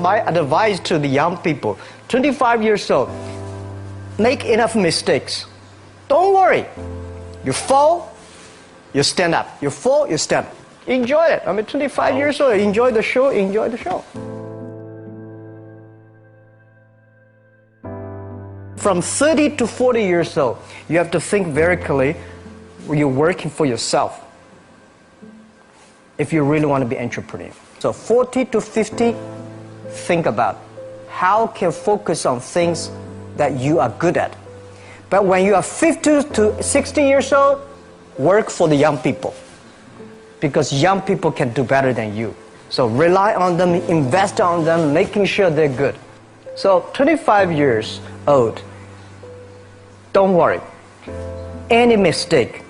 my advice to the young people, 25 years old, make enough mistakes. Don't worry. You fall, you stand up. You fall, you stand up. Enjoy it. I mean, 25 years old, enjoy the show, enjoy the show. From 30 to 40 years old, you have to think very clearly, you're working for yourself if you really want to be an entrepreneur. So 40 to 50, think about how can you focus on things that you are good at. But when you are 50 to 60 years old, work for the young people, because young people can do better than you. So rely on them, invest on them, making sure they're good. So 25 years old, don't worry. Any mistake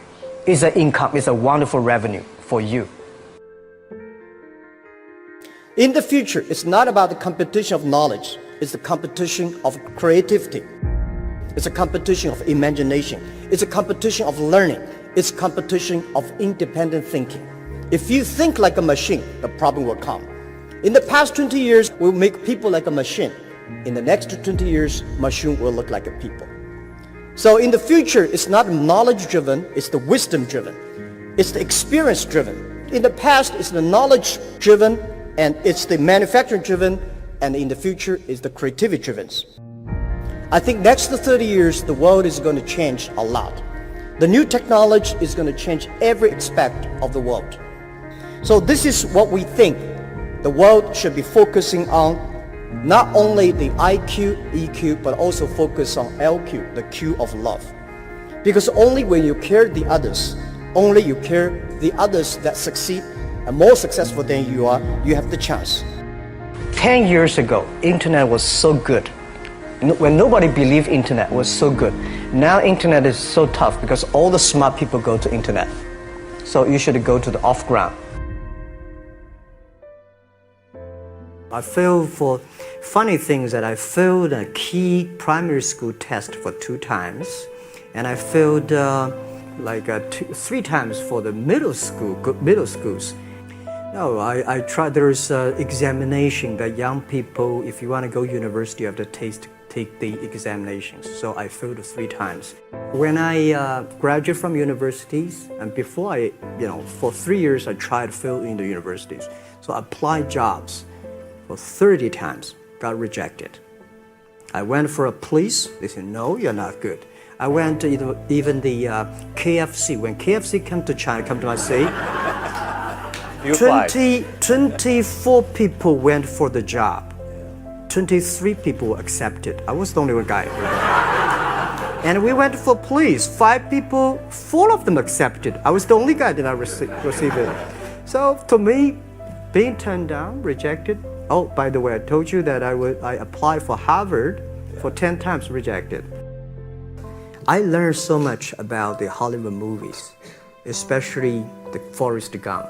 is an income, is a wonderful revenue for you. In the future, it's not about the competition of knowledge. It's the competition of creativity. It's a competition of imagination. It's a competition of learning. It's a competition of independent thinking. If you think like a machine, the problem will come. In the past 20 years, we'll make people like a machine. In the next 20 years, machine will look like a people. So in the future, it's not knowledge-driven, it's the wisdom-driven. It's the experience-driven. In the past, it's the knowledge-driven, and it's the manufacturing-driven, and in the future, it's the creativity-driven. I think next to 30 years, the world is going to change a lot. The new technology is going to change every aspect of the world. So this is what we think the world should be focusing on. Not only the IQ, EQ, but also focus on LQ, the Q of love. Because only when you care the others, only you care the others that succeed and more successful than you are, you have the chance. 10 years ago, internet was so good. When nobody believed internet was so good. Now internet is so tough because all the smart people go to internet. So you should go to the off-ground. I failed for funny things that I failed a key primary school test for 2 times, and I failed 3 times for the middle schools. No, I tried. There's examination that young people, if you want to go to university, you have to take the examinations. So I failed 3 times. When I graduated from universities, and before for 3 years I tried to fail in the universities. So I applied jobs for 30 times, got rejected. I went for a police, they said, no, you're not good. I went to even the KFC. When KFC come to China, come to my city, 24 people went for the job. 23 people were accepted. I was the only one guy. And we went for police. 5 people, 4 of them accepted. I was the only guy that I received it. So to me, being turned down, rejected. Oh, by the way, I told you that I applied for Harvard for 10 times, rejected. I learned so much about the Hollywood movies, especially the Forrest Gump.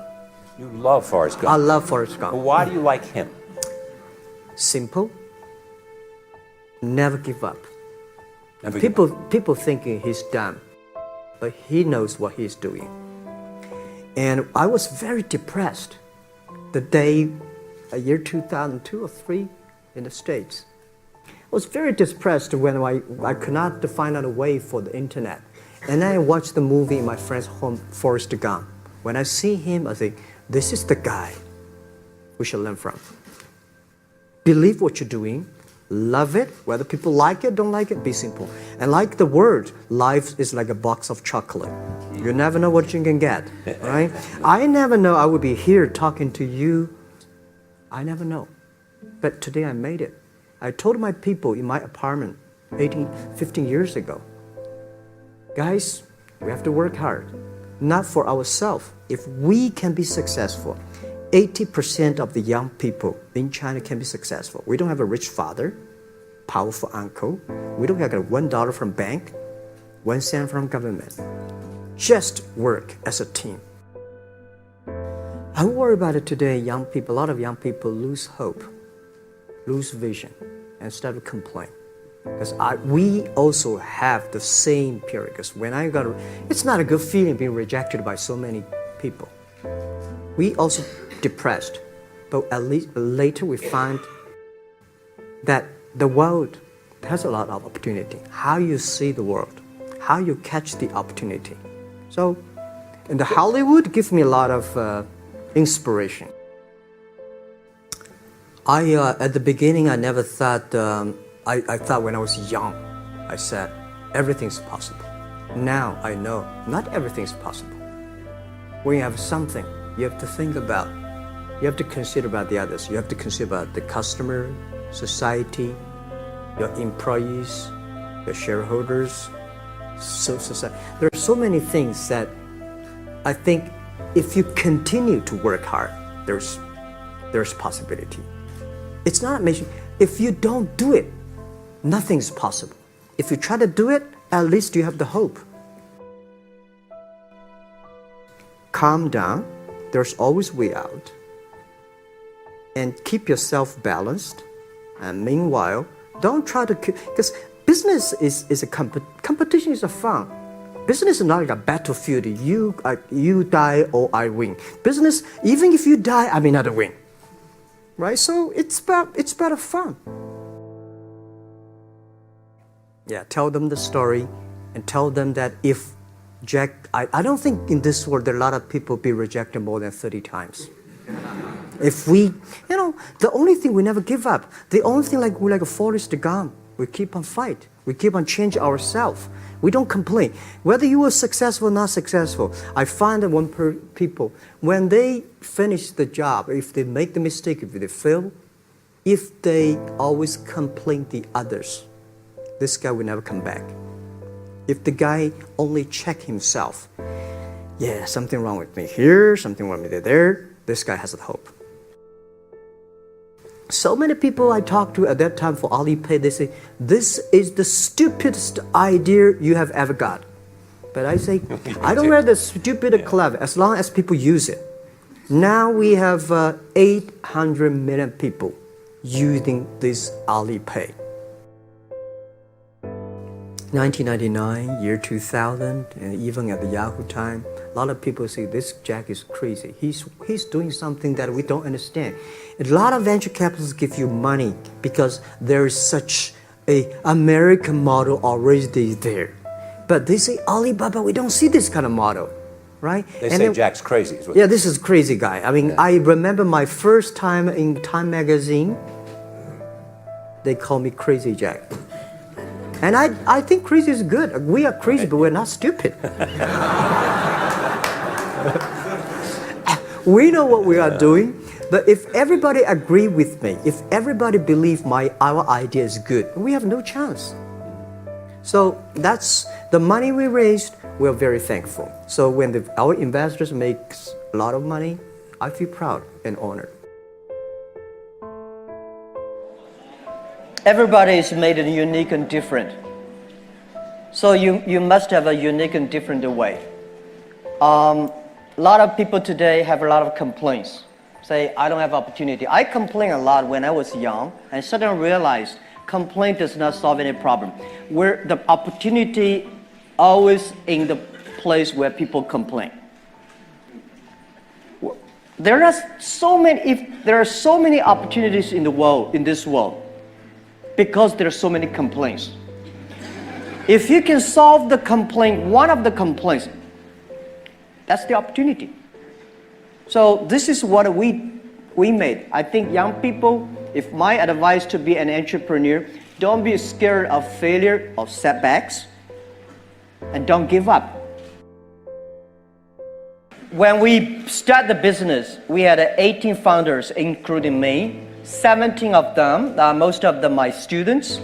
You love Forrest Gump. I love Forrest Gump. Well, why do you like him? Simple. Never give up. People thinking he's dumb, but he knows what he's doing. And I was very depressed the day, year 2002 or 3 in the States. I was very depressed when I could not find out a way for the internet. And I watched the movie in my friend's home, Forrest Gump. When I see him, I think, this is the guy we should learn from. Believe what you're doing, love it, whether people like it, don't like it, be simple. And like the word, life is like a box of chocolate. You never know what you can get, right? I never know I would be here talking to you. I never know. But today I made it. I told my people in my apartment 15 years ago, guys, we have to work hard, not for ourselves. If we can be successful, 80% of the young people in China can be successful. We don't have a rich father, powerful uncle. We don't have $1 from bank, 1 cent from government. Just work as a team. I worry about it today. Young people, a lot of young people lose hope, lose vision, and start to complain. Because we also have the same period. Because when it's not a good feeling being rejected by so many people. We also depressed, but at least later we find that the world has a lot of opportunity. How you see the world, how you catch the opportunity. So, in the Hollywood gives me a lot of inspiration. At the beginning, I never thought, I thought when I was young, I said, everything's possible. Now I know not everything's possible. When you have something, you have to think about, you have to consider about the others. You have to consider about the customer, society, your employees, your shareholders, society. There are so many things that I think if you continue to work hard, there's possibility. It's not amazing. If you don't do it, nothing's possible. If you try to do it, at least you have the hope. Calm down. There's always way out. And keep yourself balanced. And meanwhile, don't try to, because business is a competition is a fun. Business is not like a battlefield. You die or I win. Business, even if you die, I may not win. Right? So it's about fun. Yeah, tell them the story and tell them that if Jack, I don't think in this world there are a lot of people be rejected more than 30 times. If we, the only thing we never give up, the only thing we're like a Forrest Gump, we keep on fight. We keep on changing ourselves. We don't complain. Whether you were successful or not successful, I find that people, when they finish the job, if they make the mistake, if they fail, if they always complain the others, this guy will never come back. If the guy only check himself, yeah, something wrong with me here, something wrong with me there, this guy has a hope. So many people I talked to at that time for Alipay, they say, this is the stupidest idea you have ever got. But I say, I don't wear the stupid or clever, as long as people use it. Now we have 800 million people using this Alipay. 1999, year 2000, and even at the Yahoo time, a lot of people say this Jack is crazy. He's doing something that we don't understand. A lot of venture capitalists give you money because there is such a American model already there. But they say, Alibaba, we don't see this kind of model, right? They say Jack's crazy. Yeah, this is crazy guy. I mean, I remember my first time in Time magazine, they call me Crazy Jack. And I think crazy is good. We are crazy, but we're not stupid. We know what we are doing, but if everybody agree with me, if everybody believe our idea is good, we have no chance. So that's the money we raised. We're very thankful. So when our investors make a lot of money, I feel proud and honored. Everybody is made unique and different. So you must have a unique and different way. A lot of people today have a lot of complaints. Say, I don't have opportunity. I complained a lot when I was young and suddenly realized complaint does not solve any problem. Where the opportunity always in the place where people complain. There are so many opportunities in the world, in this world, because there are so many complaints. If you can solve the complaint, one of the complaints, that's the opportunity. So this is what we made. I think young people, if my advice to be an entrepreneur, don't be scared of failure, of setbacks, and don't give up. When we start the business, we had 18 founders, including me. 17 of them, most of them my students,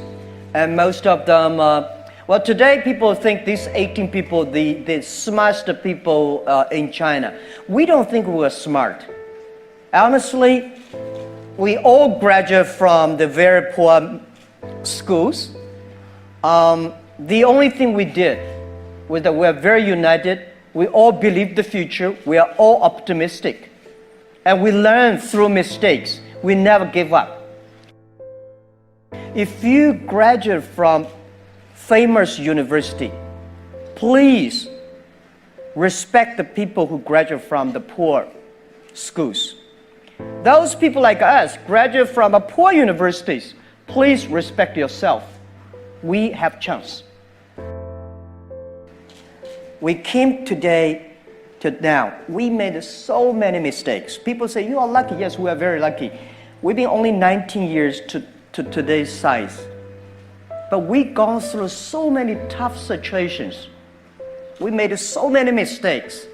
and most of them, well, today people think these 18 people, the smartest people in China. We don't think we're smart. Honestly, we all graduate from the very poor schools. The only thing we did was that we're very united. We all believe the future. We are all optimistic. And we learn through mistakes. We never give up. If you graduate from famous university, please respect the people who graduate from the poor schools. Those people like us graduate from poor universities. Please respect yourself. We have chance. We came today to now. We made so many mistakes. People say, you are lucky. Yes, we are very lucky. We've been only 19 years to today's size. But we've gone through so many tough situations. We made so many mistakes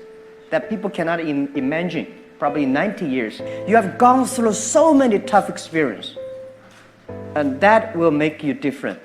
that people cannot imagine. Probably 90 years. You have gone through so many tough experiences. And that will make you different.